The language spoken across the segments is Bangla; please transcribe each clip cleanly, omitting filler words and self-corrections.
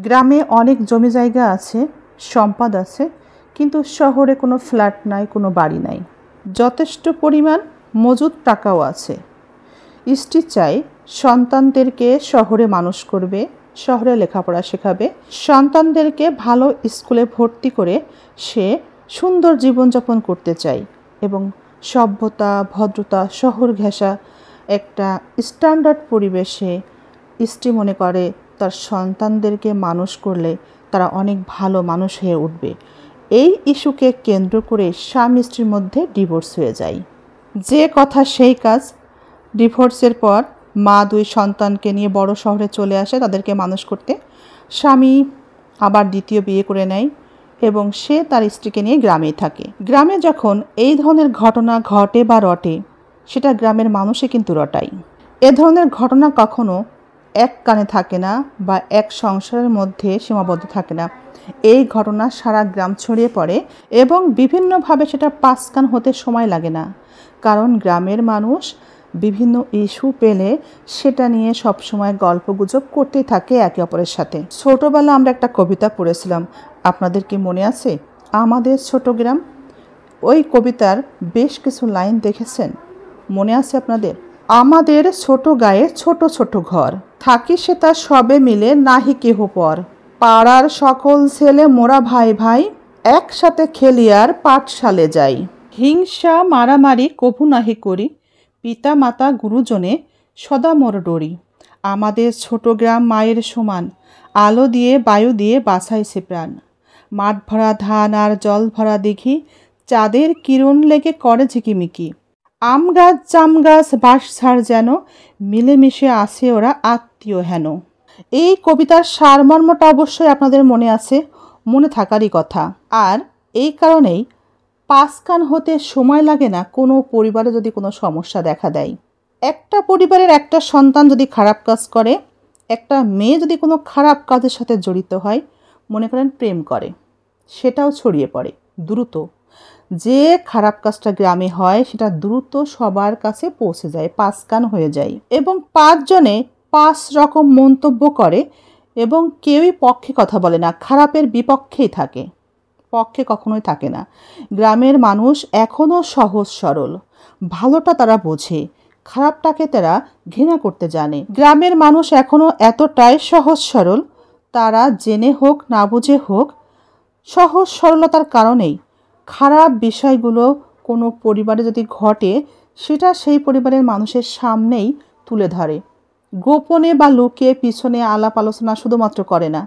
গ্রামে অনেক জমি জায়গা আছে, সম্পদ আছে, কিন্তু শহরে কোনো ফ্ল্যাট নাই, কোনো বাড়ি নাই। যথেষ্ট পরিমাণ মজুদ টাকাও আছে। স্ত্রী চাই সন্তানদেরকে শহরে মানুষ করবে, শহরে লেখাপড়া শেখাবে, সন্তানদেরকে ভালো স্কুলে ভর্তি করে সে সুন্দর জীবনযাপন করতে চায় এবং সভ্যতা, ভদ্রতা, শহর ঘেঁষা একটা স্ট্যান্ডার্ড পরিবেশে স্ত্রী মনে করে তার সন্তানদেরকে মানুষ করলে তারা অনেক ভালো মানুষ হয়ে উঠবে। এই ইস্যুকে কেন্দ্র করে স্বামী স্ত্রীর মধ্যে ডিভোর্স হয়ে যায়। যে কথা সেই কাজ। ডিভোর্সের পর মা 2 সন্তানকে নিয়ে বড় শহরে চলে আসে তাদেরকে মানুষ করতে। স্বামী আবার দ্বিতীয় বিয়ে করে নেয় এবং সে তার স্ত্রীকে নিয়ে গ্রামেই থাকে। গ্রামে যখন এই ধরনের ঘটনা ঘটে বা রটে, সেটা গ্রামের মানুষই কিন্তু রটায়। এ ধরনের ঘটনা কখনো এক কানে থাকে না বা এক সংসারের মধ্যে সীমাবদ্ধ থাকে না। এই ঘটনা সারা গ্রাম ছড়িয়ে পড়ে এবং বিভিন্নভাবে সেটা 5 কান হতে সময় লাগে না, কারণ গ্রামের মানুষ বিভিন্ন ইস্যু পেলে সেটা নিয়ে সবসময় গল্পগুজব করতেই থাকে একে অপরের সাথে। ছোটোবেলা আমরা একটা কবিতা পড়েছিলাম, আপনাদের কি মনে আছে? আমাদের ছোট গ্রাম। ওই কবিতার বেশ কিছু লাইন দেখেছেন, মনে আছে আপনাদের? আমাদের ছোট গায়ে ছোট ছোট ঘর, থাকি সে তার সবে মিলে নাহি কেহ পর, পাড়ার সকল ছেলে মোরা ভাই ভাই, একসাথে খেলি আর পাঠশালে যাই, হিংসা মারামারি কভু নাহি করি, পিতা মাতা গুরুজনে সদা মোর ডরি, আমাদের ছোট গ্রাম মায়ের সমান, আলো দিয়ে বায়ু দিয়ে বাঁচাইছে প্রাণ, মাঠ ভরা ধান আর জল ভরা দিঘি, চাঁদের কিরণ লেগে করে ঝিকিমিকি, আম গাছ জাম গাছ বাঁশ ঝাড় যেন, মিলেমিশে আসে ওরা আত্মীয় হেন। এই কবিতার সারমর্মটা অবশ্যই আপনাদের মনে আছে, মনে থাকারই কথা। আর এই কারণেই 5 কান হতে সময় লাগে না কোনো পরিবারে যদি কোনো সমস্যা দেখা দেয়। একটা পরিবারের একটা সন্তান যদি খারাপ কাজ করে, একটা মেয়ে যদি কোনো খারাপ কাজের সাথে জড়িত হয়, মনে করেন প্রেম করে, সেটাও ছড়িয়ে পড়ে দ্রুত। যে খারাপ কাজটা গ্রামে হয় সেটা দ্রুত সবার কাছে পৌঁছে যায়, 5 কান হয়ে যায় এবং 5 জনে 5 রকম মন্তব্য করে এবং কেউই পক্ষে কথা বলে না, খারাপের বিপক্ষেই থাকে, পক্ষে কখনোই থাকে না। গ্রামের মানুষ এখনও সহজ সরল, ভালোটা তারা বোঝে, খারাপটাকে তারা ঘৃণা করতে জানে। গ্রামের মানুষ এখনও এতটাই সহজ সরল, তারা জেনে হোক না বুঝে হোক, সহজ সরলতার কারণেই খারাপ বিষয়গুলো কোনো পরিবারে যদি ঘটে সেটা সেই পরিবারের মানুষের সামনেই তুলে ধরে। গোপনে বা লুকিয়ে পিছনে আলাপ আলোচনা শুধুমাত্র করে না,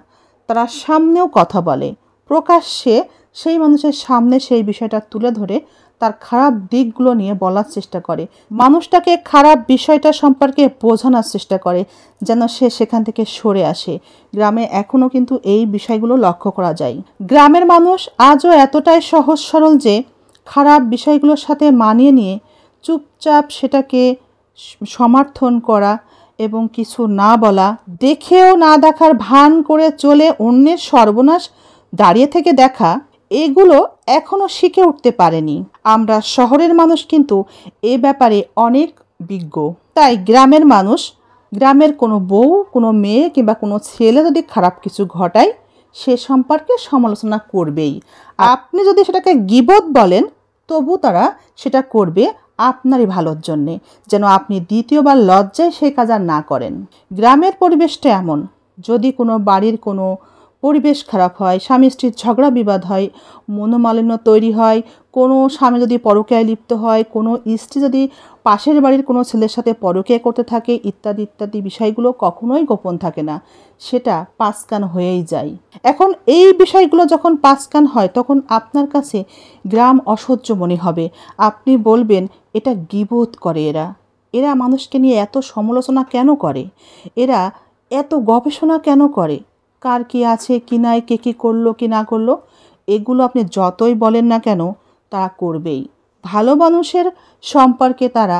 তারা সামনেও কথা বলে, প্রকাশ্যে সেই মানুষের সামনে সেই বিষয়টা তুলে ধরে তার খারাপ দিকগুলো নিয়ে বলার চেষ্টা করে, মানুষটাকে খারাপ বিষয়টা সম্পর্কে বোঝানোর চেষ্টা করে যেন সে সেখান থেকে সরে আসে। গ্রামে এখনও কিন্তু এই বিষয়গুলো লক্ষ্য করা যায়। গ্রামের মানুষ আজও এতটাই সহজ সরল যে খারাপ বিষয়গুলোর সাথে মানিয়ে নিয়ে চুপচাপ সেটাকে সমর্থন করা এবং কিছু না বলা, দেখেও না দেখার ভান করে চলে অন্যের সর্বনাশ দাঁড়িয়ে থেকে দেখা, এগুলো এখনও শিখে উঠতে পারেনি। আমরা শহরের মানুষ কিন্তু এ ব্যাপারে অনেক বিজ্ঞ। তাই গ্রামের মানুষ, গ্রামের কোনো বউ, কোনো মেয়ে কিংবা কোনো ছেলে যদি খারাপ কিছু ঘটায় সে সম্পর্কে সমালোচনা করবেই। আপনি যদি সেটাকে গীবত বলেন তবু তারা সেটা করবে আপনারই ভালোর জন্যে, যেন আপনি দ্বিতীয়বার লজ্জায় সেই কাজ আর না করেন। গ্রামের পরিবেশটা এমন, যদি কোনো বাড়ির কোনো পরিবেশ খারাপ হয়, স্বামী স্ত্রীর ঝগড়া বিবাদ হয়, মনোমালিন্য তৈরি হয়, কোনো স্বামী যদি পরকীয়ায় লিপ্ত হয়, কোনো স্ত্রী যদি পাশের বাড়ির কোনো ছেলের সাথে পরকীয়া করতে থাকে, ইত্যাদি ইত্যাদি বিষয়গুলো কখনোই গোপন থাকে না, সেটা 5 কান হয়েই যায়। এখন এই বিষয়গুলো যখন 5 কান হয় তখন আপনার কাছে গ্রাম অসহ্য মনে হবে। আপনি বলবেন এটা গীবত করে, এরা মানুষকে নিয়ে এত সমালোচনা কেন করে, এরা এত গবেষণা কেন করে, কার কি আছে কি নাই, কে কী করলো কি না করলো, এগুলো আপনি যতই বলেন না কেন তারা করবেই। ভালো মানুষের সম্পর্কে তারা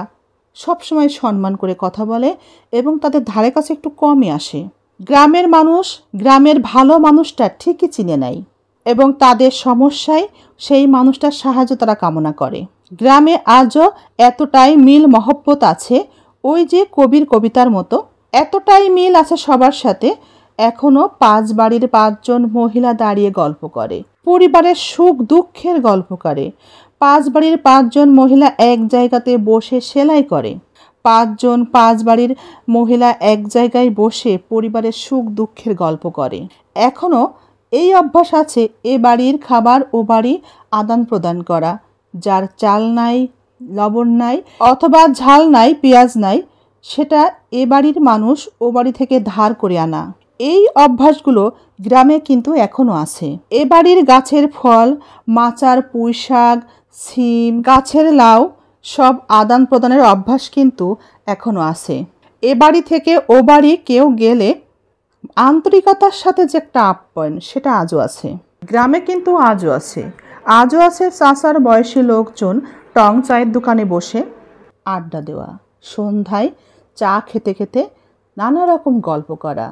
সবসময় সম্মান করে কথা বলে এবং তাদের ধারে কাছে একটু কমই আসে। গ্রামের মানুষ গ্রামের ভালো মানুষটা ঠিকই চিনে নেয় এবং তাদের সমস্যায় সেই মানুষটার সাহায্য তারা কামনা করে। গ্রামে আজও এতটাই মিল মহব্বত আছে, ওই যে কবির কবিতার মতো, এতটাই মিল আছে সবার সাথে এখনো 5 বাড়ির 5 জন মহিলা দাঁড়িয়ে গল্প করে, পরিবারের সুখ দুঃখের গল্প করে। 5 বাড়ির 5 জন মহিলা এক জায়গাতে বসে সেলাই করে। 5 বাড়ির মহিলা এক জায়গায় বসে পরিবারের সুখ দুঃখের গল্প করে। এখনো এই অভ্যাস আছে এ বাড়ির খাবার ও বাড়ি আদান প্রদান করা। যার চাল নাই, লবণ নাই, অথবা ঝাল নাই, পেঁয়াজ নাই, সেটা এ বাড়ির মানুষ ও বাড়ি থেকে ধার করে আনা। এই অভ্যাসগুলো গ্রামে কিন্তু এখনো আছে। এ বাড়ির গাছের ফল, মাচার পুঁই শাক, সিম, গাছের লাউ সব আদান প্রদানের অভ্যাস কিন্তু এখনো আছে। এ বাড়ি থেকে ও বাড়ি কেউ গেলে আন্তরিকতার সাথে যে একটা আপ্যায়ন, সেটা আজও আছে। গ্রামে কিন্তু আজও আছে। আজও আছে চাচার বয়সী লোকজন টং চায়ের দোকানে বসে আড্ডা দেওয়া, সন্ধ্যায় চা খেতে খেতে নানা রকম গল্প করা।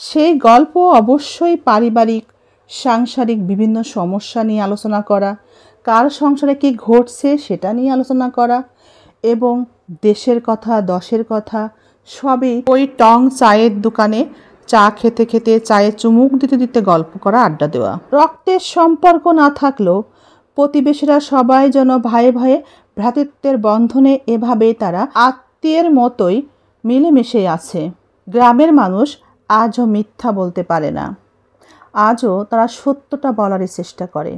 সেই গল্প অবশ্যই পারিবারিক, সাংসারিক বিভিন্ন সমস্যা নিয়ে আলোচনা করা, কার সংসারে কী ঘটছে সেটা নিয়ে আলোচনা করা, এবং দেশের কথা, দশের কথা সবই ওই টং চায়ের দোকানে চা খেতে খেতে, চায়ে চুমুক দিতে দিতে গল্প করা, আড্ডা দেওয়া। রক্তের সম্পর্ক না থাকলেও প্রতিবেশীরা সবাই যেন ভাই ভাই ভ্রাতৃত্বের বন্ধনে এভাবেই তারা আত্মীয়ের মতোই মিলেমিশে আছে। গ্রামের মানুষ আজও মিথ্যা বলতে পারে না। আজও তারা সত্যটা বলারই চেষ্টা করে,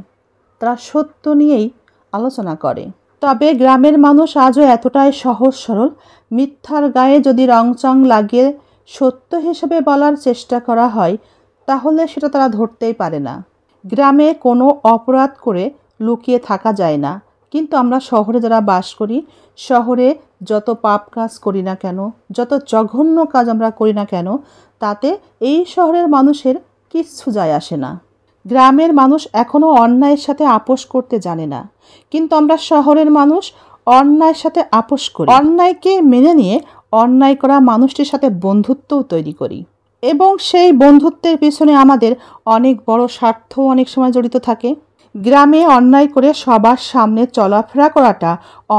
তারা সত্য নিয়েই আলোচনা করে। তবে গ্রামের মানুষ আজও এতটাই সহজ সরল, মিথ্যার গায়ে যদি রংচং লাগিয়ে সত্য হিসেবে বলার চেষ্টা করা হয় তাহলে সেটা তারা ধরতেই পারে না। গ্রামে কোনো অপরাধ করে লুকিয়ে থাকা যায় না, কিন্তু আমরা শহরে যারা বাস করি, শহরে যত পাপ কাজ করি না কেন, যত জঘন্য কাজ আমরা করি না কেন, তাতে এই শহরের মানুষের কিচ্ছু যায় আসে না। গ্রামের মানুষ এখনও অন্যায়ের সাথে আপোষ করতে জানে না, কিন্তু আমরা শহরের মানুষ অন্যায়ের সাথে আপোষ করি। অন্যায়কে মেনে নিয়ে অন্যায় করা মানুষটির সাথে বন্ধুত্বও তৈরি করি, এবং সেই বন্ধুত্বের পিছনে আমাদের অনেক বড় স্বার্থ অনেক সময় জড়িত থাকে। গ্রামে অন্যায় করে সবার সামনে চলাফেরা করাটা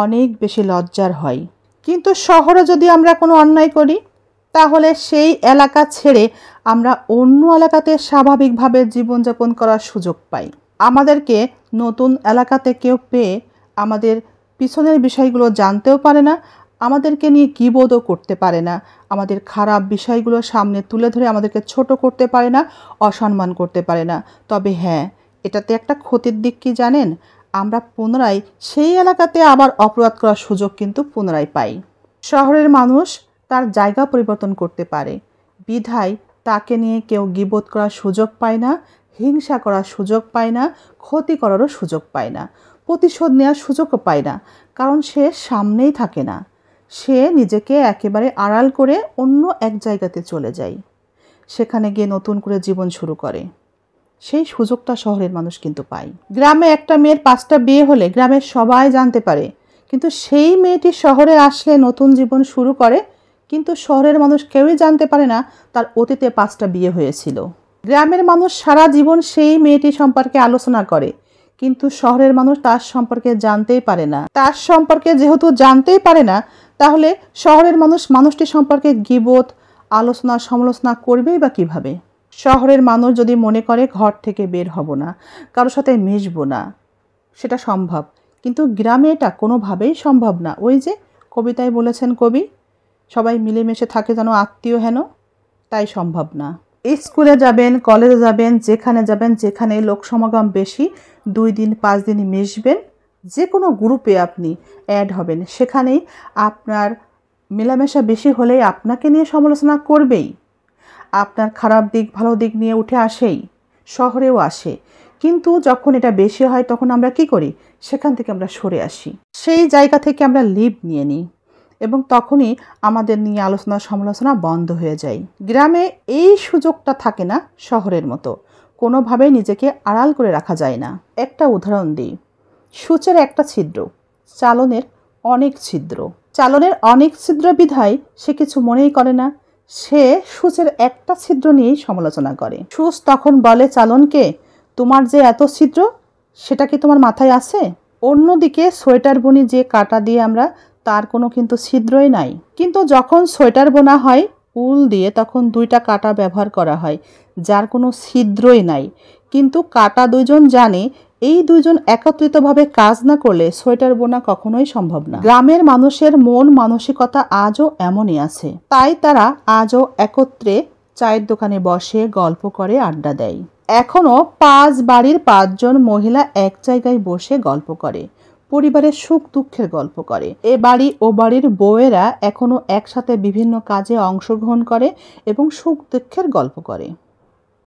অনেক বেশি লজ্জার হয়, কিন্তু শহরে যদি আমরা কোনো অন্যায় করি তাহলে সেই এলাকা ছেড়ে আমরা অন্য এলাকাতে স্বাভাবিকভাবে জীবনযাপন করার সুযোগ পাই। আমাদেরকে নতুন এলাকাতে কেউ পেয়ে আমাদের পিছনের বিষয়গুলো জানতেও পারে না, আমাদেরকে নিয়ে গীবতও করতে পারে না, আমাদের খারাপ বিষয়গুলো সামনে তুলে ধরে আমাদেরকে ছোট করতে পারে না, অসম্মান করতে পারে না। তবে হ্যাঁ, এটাতে একটা ক্ষতির দিক কি জানেন? আমরা পুনরায় সেই এলাকাতে আবার অপরাধ করার সুযোগ কিন্তু পুনরায় পাই। শহরের মানুষ তার জায়গা পরিবর্তন করতে পারে, বিধায় তাকে নিয়ে কেউ গীবত করার সুযোগ পায় না, হিংসা করার সুযোগ পায় না, ক্ষতি করারও সুযোগ পায় না, প্রতিশোধ নেওয়ার সুযোগও পায় না, কারণ সে সামনেই থাকে না। সে নিজেকে একেবারে আড়াল করে অন্য এক জায়গাতে চলে যায়, সেখানে গিয়ে নতুন করে জীবন শুরু করে। সেই সুযোগটা শহরের মানুষ কিন্তু পায়। গ্রামে একটা মেয়ের 5টা বিয়ে হলে গ্রামের সবাই জানতে পারে, কিন্তু সেই মেয়েটি শহরে আসলে নতুন জীবন শুরু করে, কিন্তু শহরের মানুষ কেউই জানতে পারে না তার অতীতে 5টা বিয়ে হয়েছিল। গ্রামের মানুষ সারা জীবন সেই মেয়েটি সম্পর্কে আলোচনা করে, কিন্তু শহরের মানুষ তার সম্পর্কে জানতেই পারে না। তার সম্পর্কে যেহেতু জানতেই পারে না, তাহলে শহরের মানুষ মানুষটি সম্পর্কে গীবত, আলোচনা, সমালোচনা করবেই বা কীভাবে? শহরের মানুষ যদি মনে করে ঘর থেকে বের হব না, কারোর সাথে মিশবো না, সেটা সম্ভব, কিন্তু গ্রামে এটা কোনোভাবেই সম্ভব না। ওই যে কবিতায় বলেছেন কবি, সবাই মিলেমিশে থাকে যেন আত্মীয় হেন, তাই সম্ভব না। স্কুলে যাবেন, কলেজে যাবেন, যেখানে যাবেন, যেখানে লোক সমাগম বেশি, 2 দিন 5 দিন মিশবেন, যে কোনো গ্রুপে আপনি অ্যাড হবেন, সেখানেই আপনার মেলামেশা বেশি হলেই আপনাকে নিয়ে সমালোচনা করবেই, আপনার খারাপ দিক ভালো দিক নিয়ে উঠে আসেই, শহরেও আসে। কিন্তু যখন এটা বেশি হয় তখন আমরা কি করি? সেখান থেকে আমরা সরে আসি, সেই জায়গা থেকে আমরা লিভ নিয়ে নিই, এবং তখনই আমাদের নিয়ে আলোচনা সমালোচনা বন্ধ হয়ে যায়। গ্রামে এই সুযোগটা থাকে না শহরের মতো, কোনোভাবেই নিজেকে আড়াল করে রাখা যায় না। একটা উদাহরণ দিই, সূচের একটা ছিদ্র, চালনের অনেক ছিদ্র। চালনের অনেক ছিদ্র বিধায় সে কিছু মনেই করে না, সে সূচের একটা ছিদ্র নিয়েই সমালোচনা করে। সূচ তখন বলে চালনকে, তোমার যে এত ছিদ্র সেটা কি তোমার মাথায় আছে? অন্যদিকে সোয়েটার বুনি যে কাঁটা দিয়ে আমরা, তার কোনো কিন্তু ছিদ্রই নাই, কিন্তু যখন সোয়েটার বোনা হয় উল দিয়ে তখন 2টা কাঁটা ব্যবহার করা হয়, যার কোনো ছিদ্রই নাই। কিন্তু কাটা দুইজন জানে এই দুইজন একত্রিতভাবে কাজ না করলে সোয়েটার বোনা কখনোই সম্ভব না। গ্রামের মানুষের মন মানসিকতা আজও এমনই আছে, তাই তারা আজও একত্রে চায়ের দোকানে বসে গল্প করে, আড্ডা দেয়। এখনো 5 বাড়ির 5 জন মহিলা এক জায়গায় বসে গল্প করে, পরিবারের সুখ দুঃখের গল্প করে। এ বাড়ি ও বাড়ির বউয়েরা এখনো একসাথে বিভিন্ন কাজে অংশগ্রহণ করে এবং সুখ দুঃখের গল্প করে।